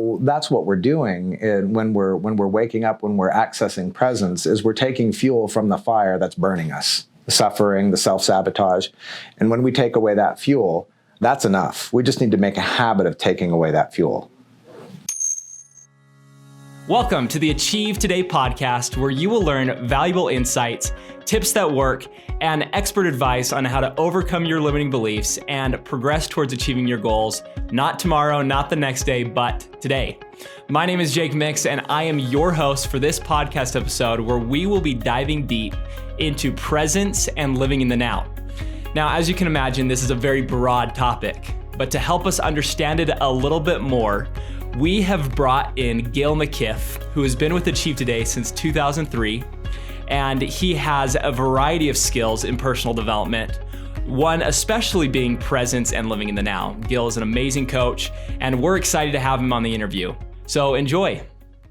so that's what we're doing when we're waking up, when we're accessing presence, is we're taking fuel from the fire that's burning us, the suffering, the self-sabotage. And when we take away that fuel, that's enough. We just need to make a habit of taking away that fuel. Welcome to the Achieve Today podcast, where you will learn valuable insights, tips that work, and expert advice on how to overcome your limiting beliefs and progress towards achieving your goals, not tomorrow, not the next day, but today. My name is Gil McIff, and I am your host for this podcast episode, where we will be diving deep into presence and living in the now. Now, as you can imagine, this is a very broad topic, but to help us understand it a little bit more, we have brought in Gil McIff, who has been with Achieve Today since 2003, and he has a variety of skills in personal development, one especially being presence and living in the now. Gil is an amazing coach, and we're excited to have him on the interview. So enjoy.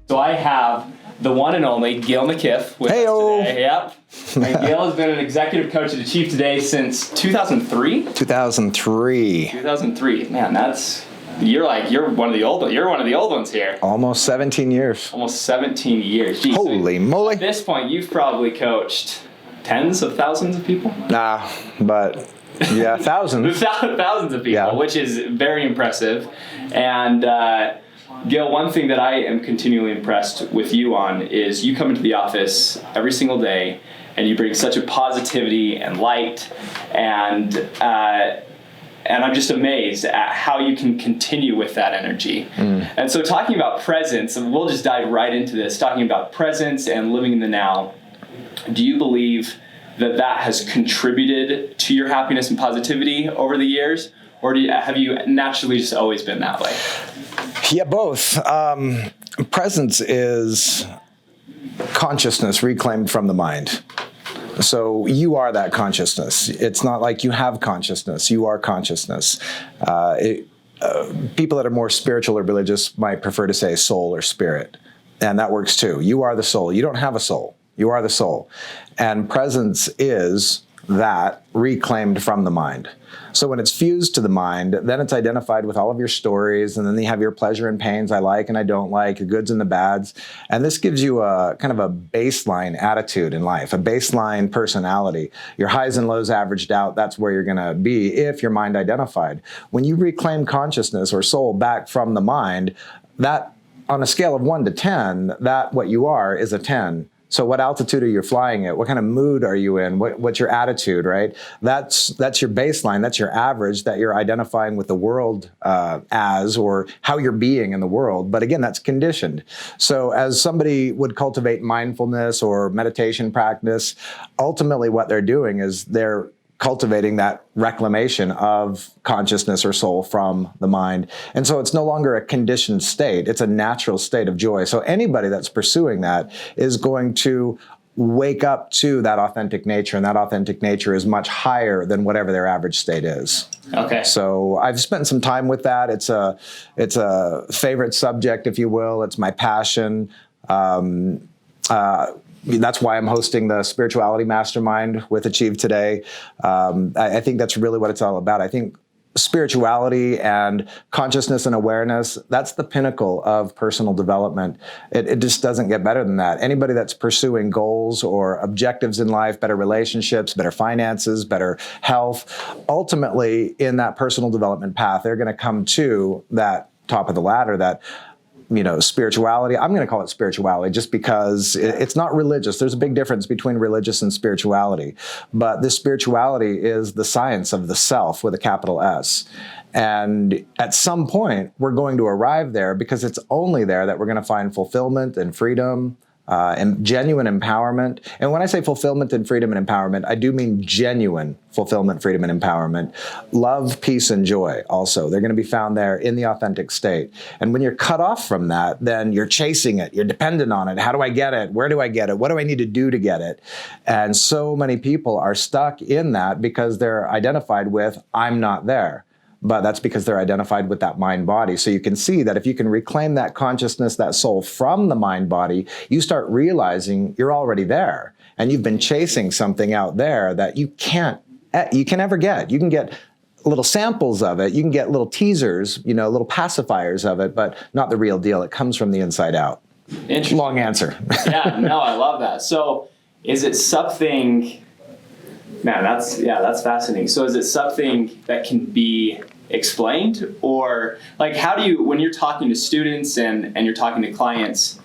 So I have the one and only Gil McIff with us today. Yep. And Gil has been an executive coach at Achieve Today since 2003? 2003. Man, you're one of the old ones here. Almost 17 years. Jeez. Holy moly. At this point, you've probably coached tens of thousands of people? Nah, but yeah, thousands. Thousands of people, yeah. Which is very impressive. And Gil, one thing that I am continually impressed with you on is you come into the office every single day and you bring such a positivity and light, and I'm just amazed at how you can continue with that energy. And so talking about presence, and we'll just dive right into this, talking about presence and living in the now, do you believe that has contributed to your happiness and positivity over the years? Or have you naturally just always been that way? Yeah, both. Presence is consciousness reclaimed from the mind. So you are that consciousness. It's not like you have consciousness. You are consciousness. People that are more spiritual or religious might prefer to say soul or spirit, and that works too. You are the soul. You don't have a soul. You are the soul. And presence is that reclaimed from the mind. So when it's fused to the mind, then it's identified with all of your stories, and then you have your pleasure and pains, I like and I don't like, your goods and the bads. And this gives you a kind of a baseline attitude in life, a baseline personality. Your highs and lows averaged out, that's where you're going to be if you're mind identified. When you reclaim consciousness or soul back from the mind, that on a scale of 1 to 10, that what you are is a 10. So what altitude are you flying at? What kind of mood are you in? What's your attitude, right? That's your baseline. That's your average that you're identifying with the world as, or how you're being in the world. But again, that's conditioned. So as somebody would cultivate mindfulness or meditation practice, ultimately what they're doing is they're cultivating that reclamation of consciousness or soul from the mind. And so it's no longer a conditioned state. It's a natural state of joy. So anybody that's pursuing that is going to wake up to that authentic nature, and that authentic nature is much higher than whatever their average state is. Okay. So I've spent some time with that. It's a favorite subject, if you will. It's my passion. That's why I'm hosting the Spirituality Mastermind with Achieve Today. I think that's really what it's all about. I think spirituality and consciousness and awareness, that's the pinnacle of personal development. It just doesn't get better than that. Anybody that's pursuing goals or objectives in life, better relationships, better finances, better health, ultimately in that personal development path, they're going to come to that top of the ladder, that spirituality. I'm going to call it spirituality just because it's not religious. There's a big difference between religious and spirituality. But this spirituality is the science of the self with a capital S. And at some point, we're going to arrive there, because it's only there that we're going to find fulfillment and freedom, and genuine empowerment. And when I say fulfillment and freedom and empowerment, I do mean genuine fulfillment, freedom, and empowerment. Love, peace, and joy also. They're going to be found there in the authentic state. And when you're cut off from that, then you're chasing it. You're dependent on it. How do I get it? Where do I get it? What do I need to do to get it? And so many people are stuck in that because they're identified with, I'm not there. But that's because they're identified with that mind-body. So you can see that if you can reclaim that consciousness, that soul from the mind-body, you start realizing you're already there. And you've been chasing something out there that you can never get. You can get little samples of it. You can get little teasers, little pacifiers of it, but not the real deal. It comes from the inside out. Interesting. Long answer. Yeah, no, I love that. So is it something, man, that's fascinating. So is it something that can be explained, or like, how do you, when you're talking to students and you're talking to clients,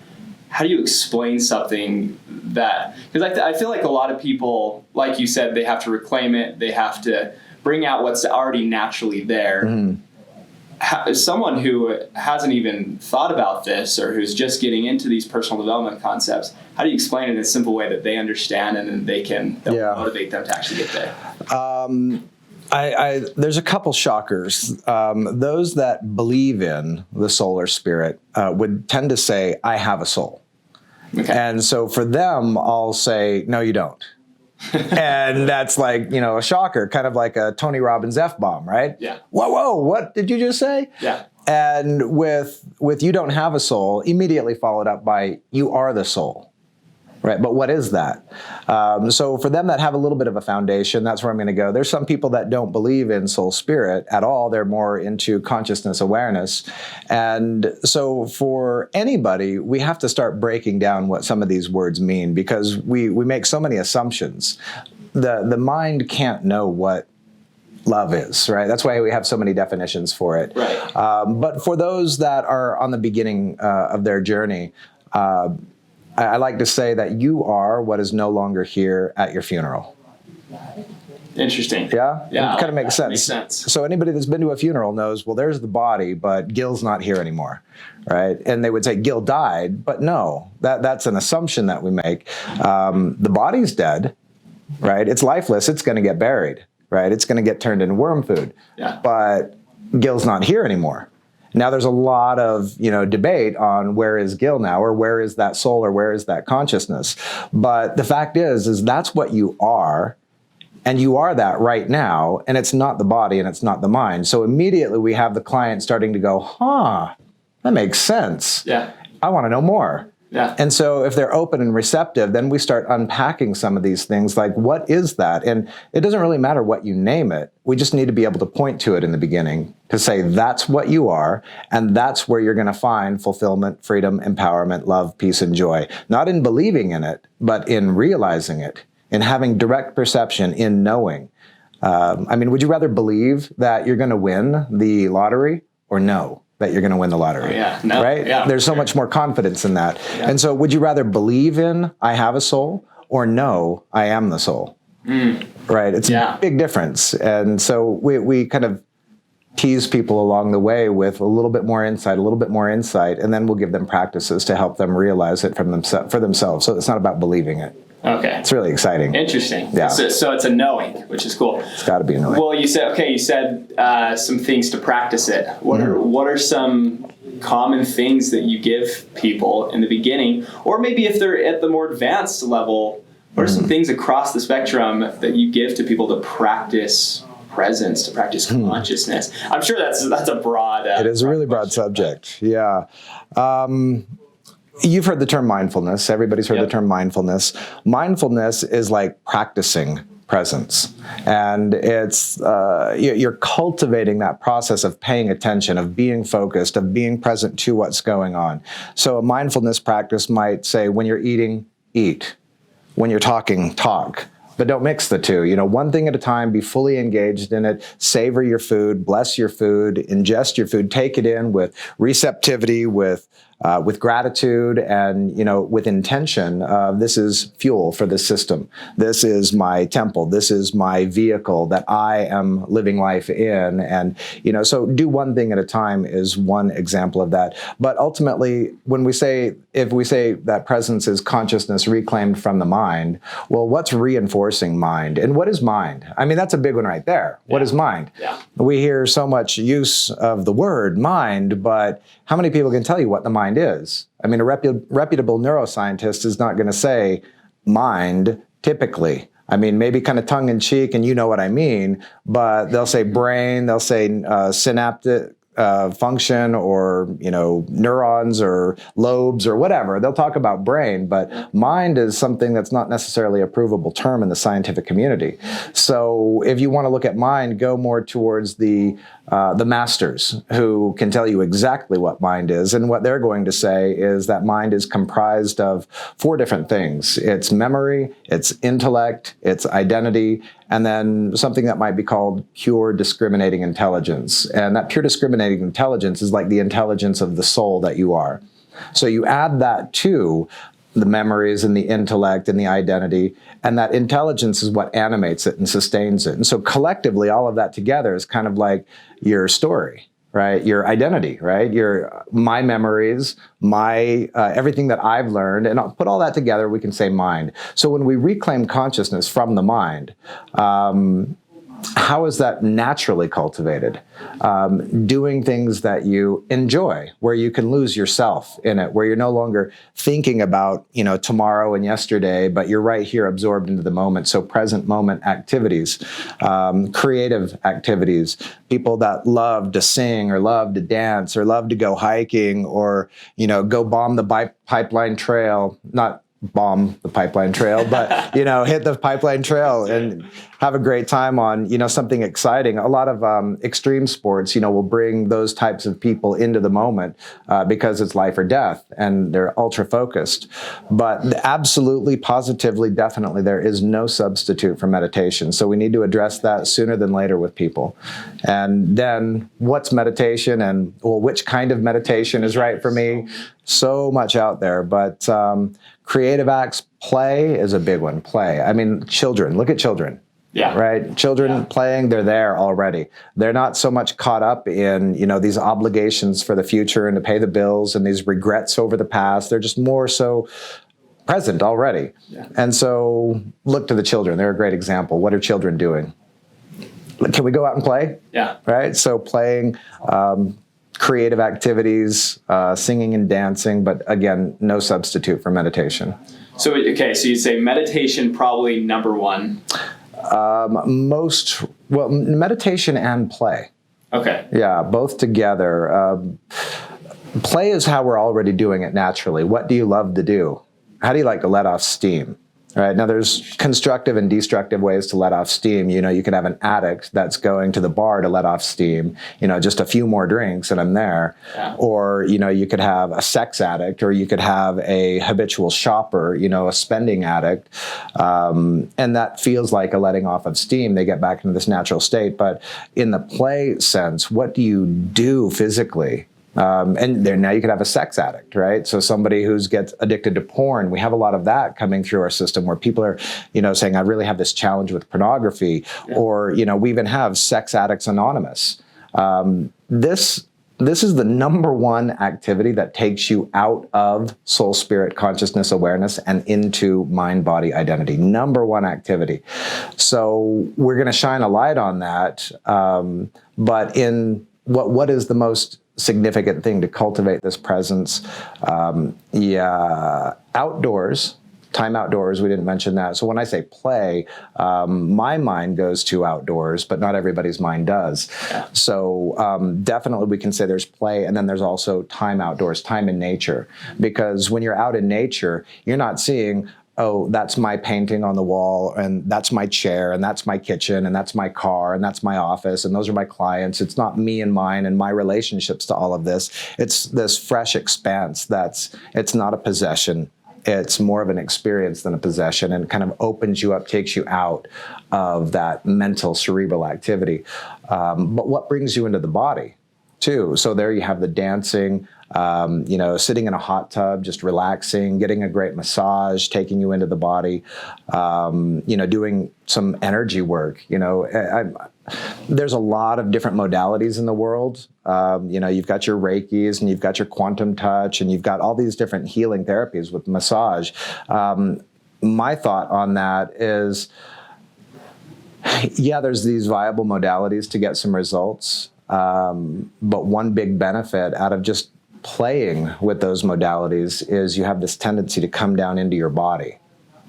how do you explain something that, because I feel like a lot of people, like you said, they have to reclaim it. They have to bring out what's already naturally there. Mm-hmm. Someone who hasn't even thought about this, or who's just getting into these personal development concepts, how do you explain it in a simple way that they understand and then that will motivate them to actually get there? There's a couple shockers. Those that believe in the soul or spirit would tend to say, I have a soul. Okay. And so for them, I'll say, no, you don't. And that's like, a shocker, kind of like a Tony Robbins F-bomb, right? Yeah. Whoa, what did you just say? Yeah. And with you don't have a soul, immediately followed up by you are the soul. Right, but what is that? So for them that have a little bit of a foundation, that's where I'm going to go. There's some people that don't believe in soul spirit at all. They're more into consciousness awareness. And so for anybody, we have to start breaking down what some of these words mean, because we make so many assumptions. The mind can't know what love is, right? That's why we have so many definitions for it. Right. But for those that are on the beginning of their journey, I like to say that you are what is no longer here at your funeral. Interesting. Yeah? Yeah. It kind of makes sense. Makes sense. So anybody that's been to a funeral knows, well, there's the body, but Gil's not here anymore, right? And they would say Gil died, but no, that's an assumption that we make. The body's dead, right? It's lifeless. It's going to get buried, right? It's going to get turned into worm food. Yeah. But Gil's not here anymore. Now there's a lot of, debate on where is Gil now, or where is that soul, or where is that consciousness. But the fact is that's what you are, and you are that right now, and it's not the body and it's not the mind. So immediately we have the client starting to go, that makes sense. Yeah. I want to know more. Yeah. And so if they're open and receptive, then we start unpacking some of these things, like what is that? And it doesn't really matter what you name it. We just need to be able to point to it in the beginning to say that's what you are, and that's where you're going to find fulfillment, freedom, empowerment, love, peace, and joy. Not in believing in it, but in realizing it, in having direct perception, in knowing. Would you rather believe that you're going to win the lottery, or know that you're going to win the lottery? Oh, yeah. No, right? Yeah, There's so much more confidence in that. Yeah. And so would you rather believe in I have a soul, or know I am the soul? Right? It's a big difference. And so we kind of tease people along the way with a little bit more insight, and then we'll give them practices to help them realize it for themselves. So it's not about believing it. Okay. It's really exciting. Interesting. Yeah. So it's a knowing, which is cool. It's got to be a knowing. Well, you said some things to practice it. What are some common things that you give people in the beginning, or maybe if they're at the more advanced level, what are some things across the spectrum that you give to people to practice presence, to practice consciousness? I'm sure that's a broad. It is a really broad subject. Yeah. You've heard the term mindfulness. Everybody's heard the term mindfulness. Mindfulness is like practicing presence. And it's you're cultivating that process of paying attention, of being focused, of being present to what's going on. So a mindfulness practice might say, when you're eating, eat. When you're talking, talk. But don't mix the two. One thing at a time, be fully engaged in it, savor your food, bless your food, ingest your food, take it in with receptivity, with gratitude, and, with intention. This is fuel for this system. This is my temple. This is my vehicle that I am living life in. And, so do one thing at a time is one example of that. But ultimately, if we say that presence is consciousness reclaimed from the mind, well, what's reinforcing mind? And what is mind? That's a big one right there. What is mind? Yeah. We hear so much use of the word mind, but how many people can tell you what the mind is? A reputable neuroscientist is not going to say mind typically. Maybe kind of tongue in cheek, and you know what I mean, but they'll say brain, they'll say synaptic function or, neurons or lobes or whatever. They'll talk about brain, but mind is something that's not necessarily a provable term in the scientific community. So if you want to look at mind, go more towards the masters who can tell you exactly what mind is. And what they're going to say is that mind is comprised of 4 different things. It's memory, it's intellect, it's identity, and then something that might be called pure discriminating intelligence. And that pure discriminating intelligence is like the intelligence of the soul that you are. So you add that to the memories and the intellect and the identity, and that intelligence is what animates it and sustains it. And so collectively, all of that together is kind of like your story, right? Your identity, right? My memories, my everything that I've learned, and I'll put all that together, we can say mind. So when we reclaim consciousness from the mind, how is that naturally cultivated? Doing things that you enjoy, where you can lose yourself in it, where you're no longer thinking about, tomorrow and yesterday, but you're right here absorbed into the moment. So present moment activities, creative activities, people that love to sing or love to dance or love to go hiking or, go bomb the pipeline trail, not bomb the pipeline trail, but, hit the pipeline trail and have a great time on, something exciting. A lot of extreme sports, will bring those types of people into the moment because it's life or death and they're ultra focused. But absolutely, positively, definitely, there is no substitute for meditation. So we need to address that sooner than later with people. And then what's meditation and, which kind of meditation is right for me? So much out there, but creative acts, play is a big one. Play. I mean, children, look at children. Yeah. Right. Children playing, they're there already. They're not so much caught up in, these obligations for the future and to pay the bills and these regrets over the past. They're just more so present already. Yeah. And so look to the children. They're a great example. What are children doing? Can we go out and play? Yeah. Right. So playing, creative activities, singing and dancing, but again, no substitute for meditation. So you'd say meditation probably number 1. Meditation and play. Okay. Yeah, both together. Play is how we're already doing it naturally. What do you love to do? How do you like to let off steam? Right. Now, there's constructive and destructive ways to let off steam. You could have an addict that's going to the bar to let off steam, just a few more drinks and I'm there. Yeah. Or, you could have a sex addict, or you could have a habitual shopper, a spending addict. And that feels like a letting off of steam. They get back into this natural state. But in the play sense, what do you do physically? And there now you could have a sex addict, right? So somebody who gets addicted to porn, we have a lot of that coming through our system where people are, saying, I really have this challenge with pornography, or, we even have Sex Addicts Anonymous. This is the number 1 activity that takes you out of soul, spirit, consciousness, awareness, and into mind, body, identity. Number 1 activity. So we're going to shine a light on that. But in what is the most significant thing to cultivate this presence? Outdoors, time outdoors, we didn't mention that. So when I say play, my mind goes to outdoors, but not everybody's mind does. Yeah. So definitely we can say there's play, and then there's also time outdoors, time in nature. Because when you're out in nature, you're not seeing, oh, that's my painting on the wall, and that's my chair, and that's my kitchen, and that's my car, and that's my office, and those are my clients. It's not me and mine and my relationships to all of this. It's this fresh expanse it's not a possession. It's more of an experience than a possession, and it kind of opens you up, takes you out of that mental cerebral activity. But what brings you into the body too? So there you have the dancing, sitting in a hot tub, just relaxing, getting a great massage, taking you into the body, doing some energy work. There's a lot of different modalities in the world. You've got your Reikis, and you've got your quantum touch, and you've got all these different healing therapies with massage. My thought on that is, there's these viable modalities to get some results. But one big benefit out of just playing with those modalities is you have this tendency to come down into your body.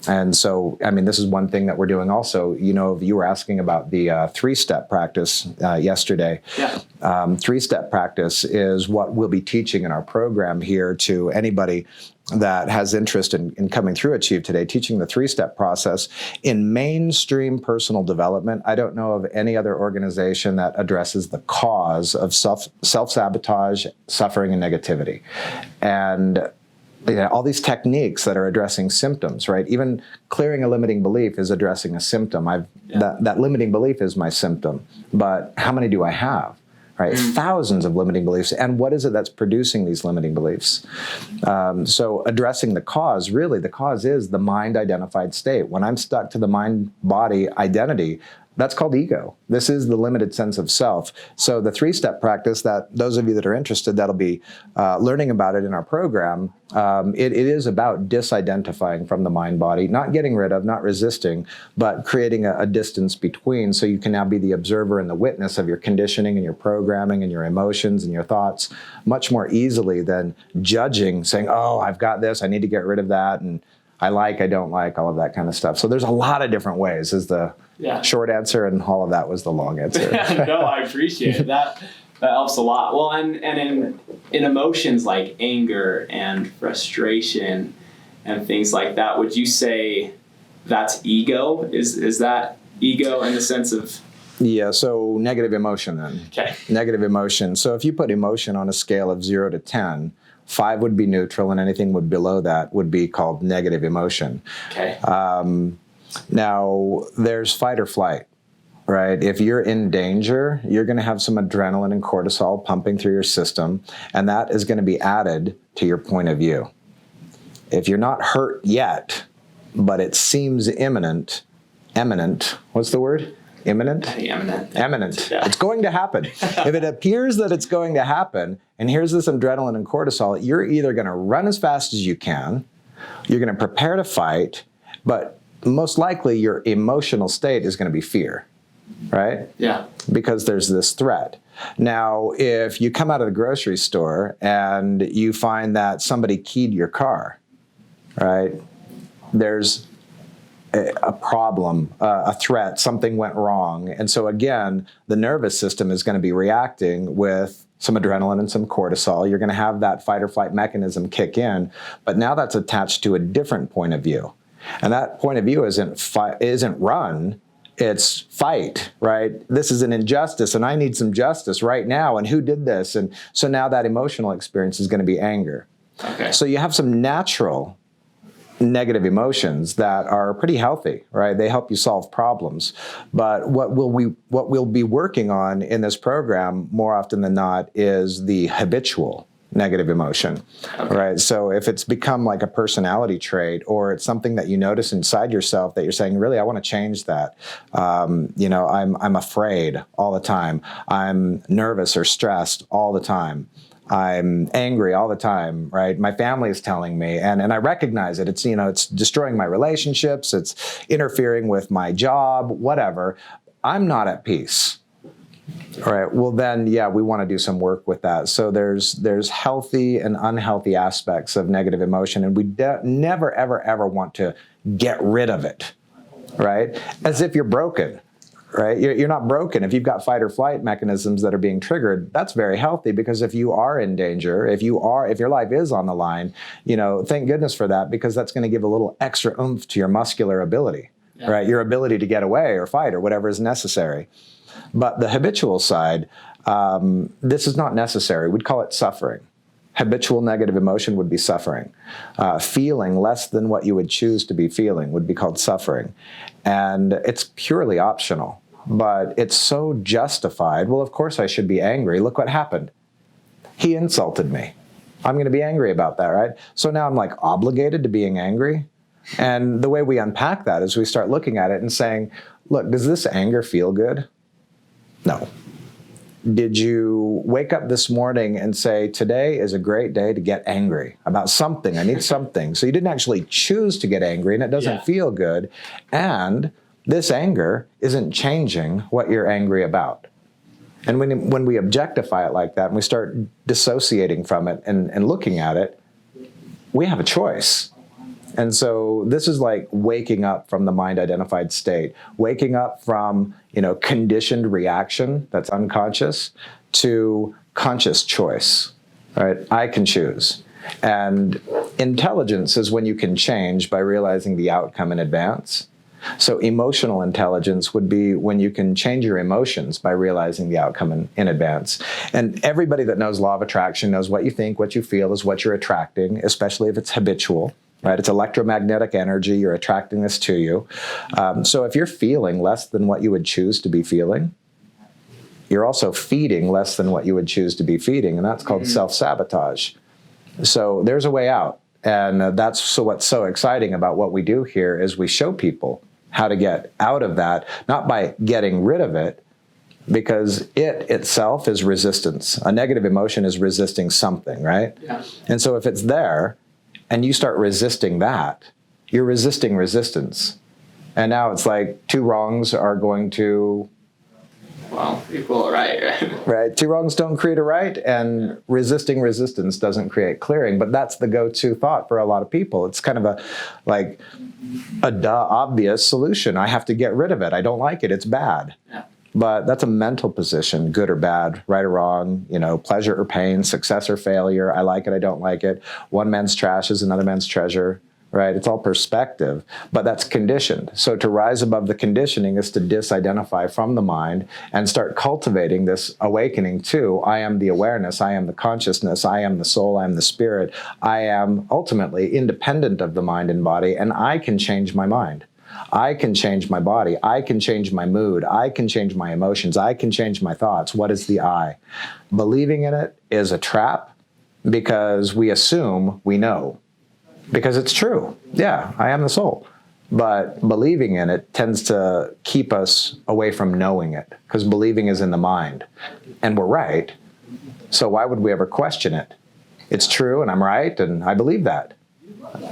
And so, I mean, this is one thing that we're doing also. You were asking about the three-step practice yesterday. Yeah. Three-step practice is what we'll be teaching in our program here to anybody that has interest in coming through Achieve Today, teaching the three-step process in mainstream personal development. I don't know of any other organization that addresses the cause of self-sabotage, suffering, and negativity. And all these techniques that are addressing symptoms, right? Even clearing a limiting belief is addressing a symptom. That limiting belief is my symptom, but how many do I have? Right, thousands of limiting beliefs. And what is it that's producing these limiting beliefs? So addressing the cause, really the cause is the mind-identified state. When I'm stuck to the mind-body identity, that's called ego. This is the limited sense of self. So the three-step practice that those of you that are interested, that'll be learning about it in our program. It is about disidentifying from the mind-body, not getting rid of, not resisting, but creating a distance between, so you can now be the observer and the witness of your conditioning and your programming and your emotions and your thoughts much more easily than judging, saying, oh, I've got this, I need to get rid of that, and I don't like, all of that kind of stuff. So there's a lot of different ways is the short answer, and all of that was the long answer. No, I appreciate it. That helps a lot. Well, and in emotions like anger and frustration and things like that, would you say that's ego? Is that ego in the sense of... Yeah, so negative emotion then. Okay. Negative emotion. So if you put emotion on a scale of 0 to 10, 5 would be neutral, and anything below that would be called negative emotion. Okay. Now, there's fight or flight, right? If you're in danger, you're going to have some adrenaline and cortisol pumping through your system, and that is going to be added to your point of view. If you're not hurt yet, but it seems imminent, what's the word? Imminent? Imminent. Yeah. It's going to happen. If it appears that it's going to happen, and here's this adrenaline and cortisol, you're either going to run as fast as you can, you're going to prepare to fight, but most likely your emotional state is going to be fear, right? Yeah. Because there's this threat. Now, if you come out of the grocery store and you find that somebody keyed your car, right? There's a problem, a threat, something went wrong. And so again, the nervous system is going to be reacting with some adrenaline and some cortisol. You're going to have that fight or flight mechanism kick in, but now that's attached to a different point of view. And that point of view isn't run, it's fight, right? This is an injustice and I need some justice right now. And who did this? And so now that emotional experience is going to be anger. Okay. So you have some natural negative emotions that are pretty healthy, right? They help you solve problems. But what we'll be working on in this program more often than not is the habitual negative emotion, right? So if it's become like a personality trait, or it's something that you notice inside yourself that you're saying, really, I want to change that. I'm afraid all the time. I'm nervous or stressed all the time. I'm angry all the time, right? My family is telling me, and I recognize it. It's destroying my relationships. It's interfering with my job, whatever. I'm not at peace. All right. Well, then, we want to do some work with that. So there's healthy and unhealthy aspects of negative emotion, and we never, ever, ever want to get rid of it, right? As if you're broken. Right? You're not broken. If you've got fight or flight mechanisms that are being triggered, that's very healthy, because if you are in danger, if your life is on the line, thank goodness for that, because that's going to give a little extra oomph to your muscular ability, right? Your ability to get away or fight or whatever is necessary. But the habitual side, this is not necessary. We'd call it suffering. Habitual negative emotion would be suffering. Feeling less than what you would choose to be feeling would be called suffering. And it's purely optional, but it's so justified. Well, of course I should be angry. Look what happened. He insulted me. I'm going to be angry about that, right? So now I'm like obligated to being angry. And the way we unpack that is we start looking at it and saying, look, does this anger feel good? No. Did you wake up this morning and say, today is a great day to get angry about something? I need something. So you didn't actually choose to get angry, and it doesn't feel good. And this anger isn't changing what you're angry about. And when we objectify it like that, and we start dissociating from it and looking at it, we have a choice. And so this is like waking up from the mind-identified state, waking up from, conditioned reaction that's unconscious to conscious choice, right? I can choose. And intelligence is when you can change by realizing the outcome in advance. So emotional intelligence would be when you can change your emotions by realizing the outcome in advance. And everybody that knows law of attraction knows what you think, what you feel is what you're attracting, especially if it's habitual. Right? It's electromagnetic energy. You're attracting this to you. So if you're feeling less than what you would choose to be feeling, you're also feeding less than what you would choose to be feeding. And that's called self-sabotage. So there's a way out. And that's what's so exciting about what we do here is we show people how to get out of that, not by getting rid of it, because it itself is resistance. A negative emotion is resisting something, right? Yeah. And so if it's there, and you start resisting that, you're resisting resistance. And now it's like two wrongs are going to... equal right? Right? Two wrongs don't create a right, and resisting resistance doesn't create clearing. But that's the go-to thought for a lot of people. It's kind of a obvious solution. I have to get rid of it. I don't like it. It's bad. Yeah. But that's a mental position, good or bad, right or wrong, pleasure or pain, success or failure. I like it, I don't like it. One man's trash is another man's treasure, right? It's all perspective, but that's conditioned. So to rise above the conditioning is to disidentify from the mind and start cultivating this awakening to, I am the awareness, I am the consciousness, I am the soul, I am the spirit. I am ultimately independent of the mind and body, and I can change my mind. I can change my body. I can change my mood. I can change my emotions. I can change my thoughts. What is the I? Believing in it is a trap because we assume we know. Because it's true. Yeah, I am the soul. But believing in it tends to keep us away from knowing it because believing is in the mind. And we're right. So why would we ever question it? It's true and I'm right and I believe that.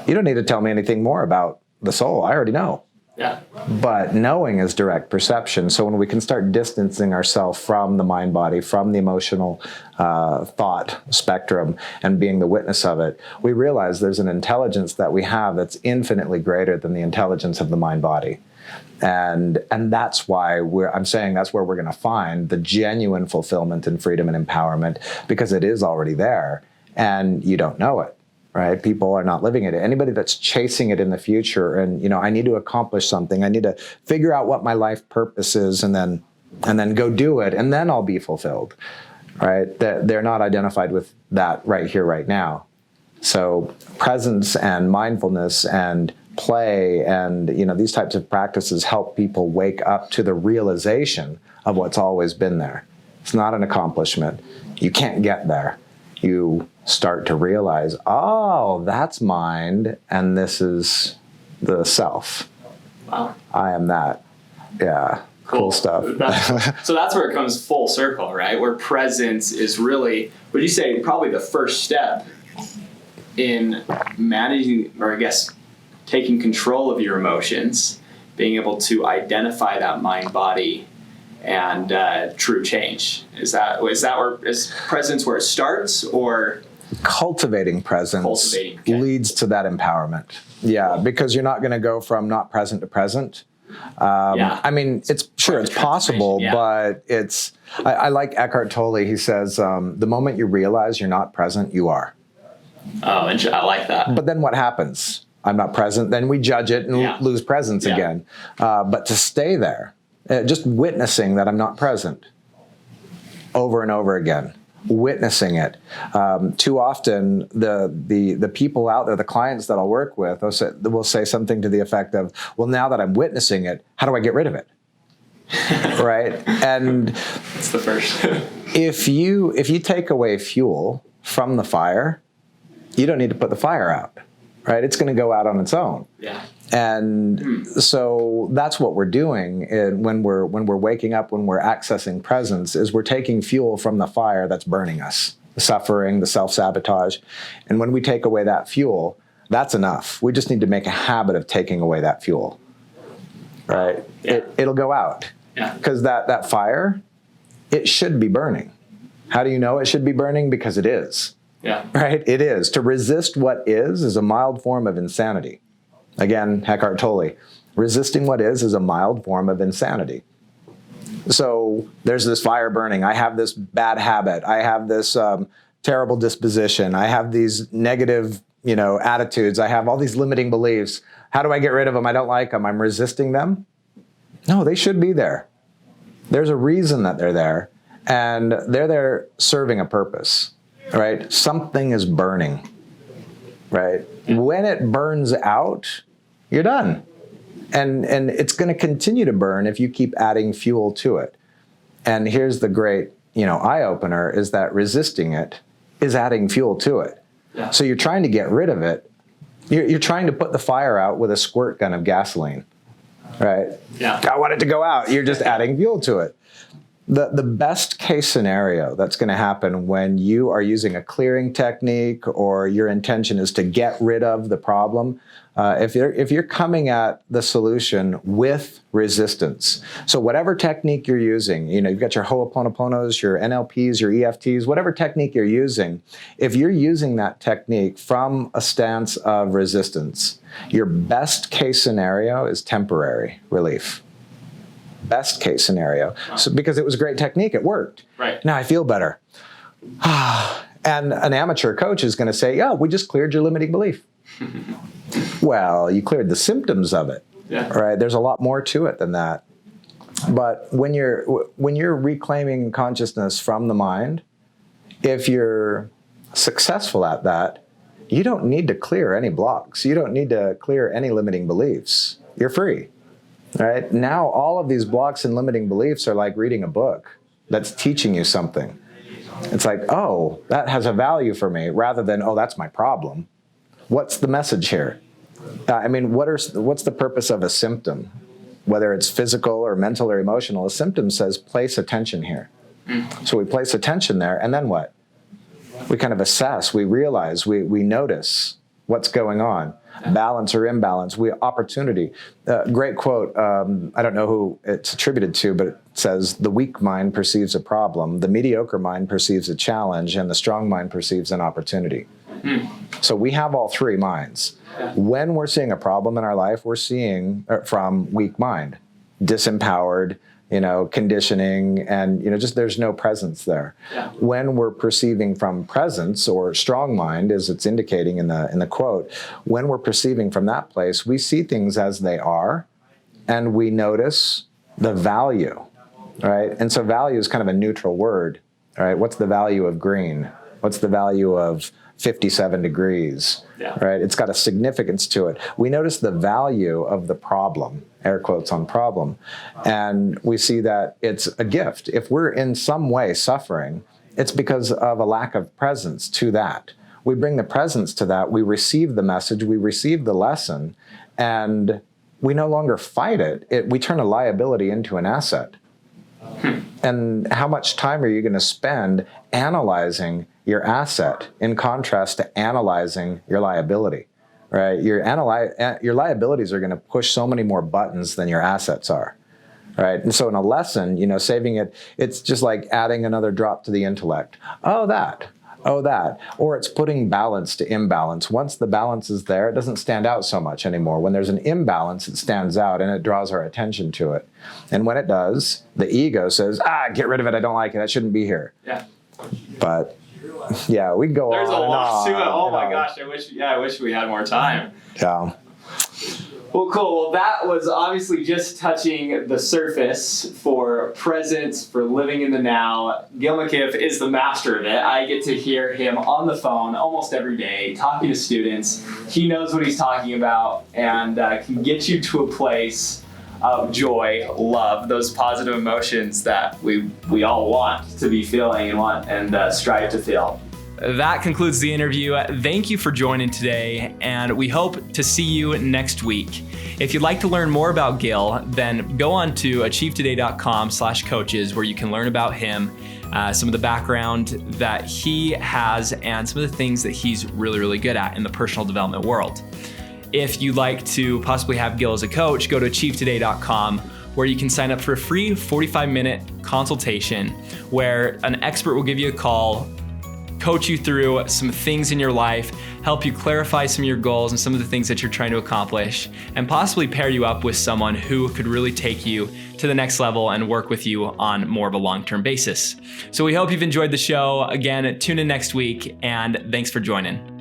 You don't need to tell me anything more about the soul. I already know. Yeah. But knowing is direct perception. So when we can start distancing ourselves from the mind body, from the emotional thought spectrum and being the witness of it, we realize there's an intelligence that we have that's infinitely greater than the intelligence of the mind body. And that's why I'm saying that's where we're going to find the genuine fulfillment and freedom and empowerment, because it is already there and you don't know it. Right? People are not living it. Anybody that's chasing it in the future and, I need to accomplish something. I need to figure out what my life purpose is and then go do it. And then I'll be fulfilled. Right? They're not identified with that right here, right now. So presence and mindfulness and play and, these types of practices help people wake up to the realization of what's always been there. It's not an accomplishment. You can't get there. You start to realize, oh, that's mind, and this is the self. Wow. I am that. Yeah. Cool stuff. So that's where it comes full circle, right? Where presence is really, would you say, probably the first step in managing, or I guess, taking control of your emotions, being able to identify that mind-body and true change. Is that presence where it starts, or cultivating presence leads to that empowerment? Yeah, because you're not going to go from not present to present. I mean, it's possible, but I like Eckhart Tolle. He says, the moment you realize you're not present, you are. Oh, and I like that. But then what happens? I'm not present. Then we judge it and lose presence again. But to stay there, just witnessing that I'm not present over and over again, witnessing it. Too often, the people out there, the clients that I'll work with, will say something to the effect of, well, now that I'm witnessing it, how do I get rid of it? Right? And it's the first. if you take away fuel from the fire, you don't need to put the fire out. Right? It's going to go out on its own. Yeah. And so that's what we're doing when we're waking up, when we're accessing presence, is we're taking fuel from the fire that's burning us, the suffering, the self-sabotage. And when we take away that fuel, that's enough. We just need to make a habit of taking away that fuel. Right? Yeah. It'll go out. Yeah. Because that fire, it should be burning. How do you know it should be burning? Because it is. Yeah. Right? It is. To resist what is a mild form of insanity. Again, Eckhart Tolle. Resisting what is a mild form of insanity. So there's this fire burning. I have this bad habit. I have this terrible disposition. I have these negative, attitudes. I have all these limiting beliefs. How do I get rid of them? I don't like them. I'm resisting them. No, they should be there. There's a reason that they're there, and they're there serving a purpose, right? Something is burning, right? When it burns out, you're done. And it's going to continue to burn if you keep adding fuel to it. And here's the great, eye-opener is that resisting it is adding fuel to it. Yeah. So you're trying to get rid of it. You're trying to put the fire out with a squirt gun of gasoline, right? Yeah. I want it to go out. You're just adding fuel to it. The best case scenario that's going to happen when you are using a clearing technique or your intention is to get rid of the problem, if you're coming at the solution with resistance. So whatever technique you're using, you've got your Ho'oponoponos, your NLPs, your EFTs, whatever technique you're using, if you're using that technique from a stance of resistance, your best case scenario is temporary relief. Best case scenario. So because it was a great technique, it worked. Right. Now I feel better. And an amateur coach is going to say, yeah, we just cleared your limiting belief. Well, you cleared the symptoms of it. Yeah. Right? There's a lot more to it than that. But when you're reclaiming consciousness from the mind, if you're successful at that, you don't need to clear any blocks. You don't need to clear any limiting beliefs. You're free. Right? Now, all of these blocks and limiting beliefs are like reading a book that's teaching you something. It's like, oh, that has a value for me, rather than, oh, that's my problem. What's the message here? What's the purpose of a symptom? Whether it's physical or mental or emotional, a symptom says place attention here. So we place attention there, and then what? We kind of assess, we realize, we notice what's going on. Balance or imbalance, opportunity. Great quote, I don't know who it's attributed to, but it says, the weak mind perceives a problem, the mediocre mind perceives a challenge, and the strong mind perceives an opportunity. So we have all three minds. When we're seeing a problem in our life, we're seeing from weak mind, disempowered, conditioning, and, just there's no presence there. Yeah. When we're perceiving from presence or strong mind, as it's indicating in the quote, when we're perceiving from that place, we see things as they are, and we notice the value, right? And so value is kind of a neutral word, right? What's the value of green? What's the value of 57 degrees, right? It's got a significance to it. We notice the value of the problem, air quotes on problem, and we see that it's a gift. If we're in some way suffering, it's because of a lack of presence to that. We bring the presence to that, we receive the message, we receive the lesson, and we no longer fight it. We turn a liability into an asset. And how much time are you going to spend analyzing your asset in contrast to analyzing your liability, right? Your liabilities are going to push so many more buttons than your assets are, right? And so in a lesson, saving it's just like adding another drop to the intellect. Oh, that. Or it's putting balance to imbalance. Once the balance is there, it doesn't stand out so much anymore. When there's an imbalance, it stands out and it draws our attention to it. And when it does, the ego says, get rid of it. I don't like it. I shouldn't be here. Yeah. But yeah, we can go There's on. There's a lot to it. Oh my gosh. I wish we had more time. Yeah. Well, cool. Well, that was obviously just touching the surface for presence, for living in the now. Gil McIff is the master of it. I get to hear him on the phone almost every day, talking to students. He knows what he's talking about and can get you to a place of joy, love, those positive emotions that we all want to be feeling and strive to feel. That concludes the interview. Thank you for joining today, and we hope to see you next week. If you'd like to learn more about Gil, then go on to achievetoday.com/coaches, where you can learn about him, some of the background that he has, and some of the things that he's really, really good at in the personal development world. If you'd like to possibly have Gil as a coach, go to achievetoday.com, where you can sign up for a free 45-minute consultation where an expert will give you a call, coach you through some things in your life, help you clarify some of your goals and some of the things that you're trying to accomplish, and possibly pair you up with someone who could really take you to the next level and work with you on more of a long-term basis. So we hope you've enjoyed the show. Again, tune in next week, and thanks for joining.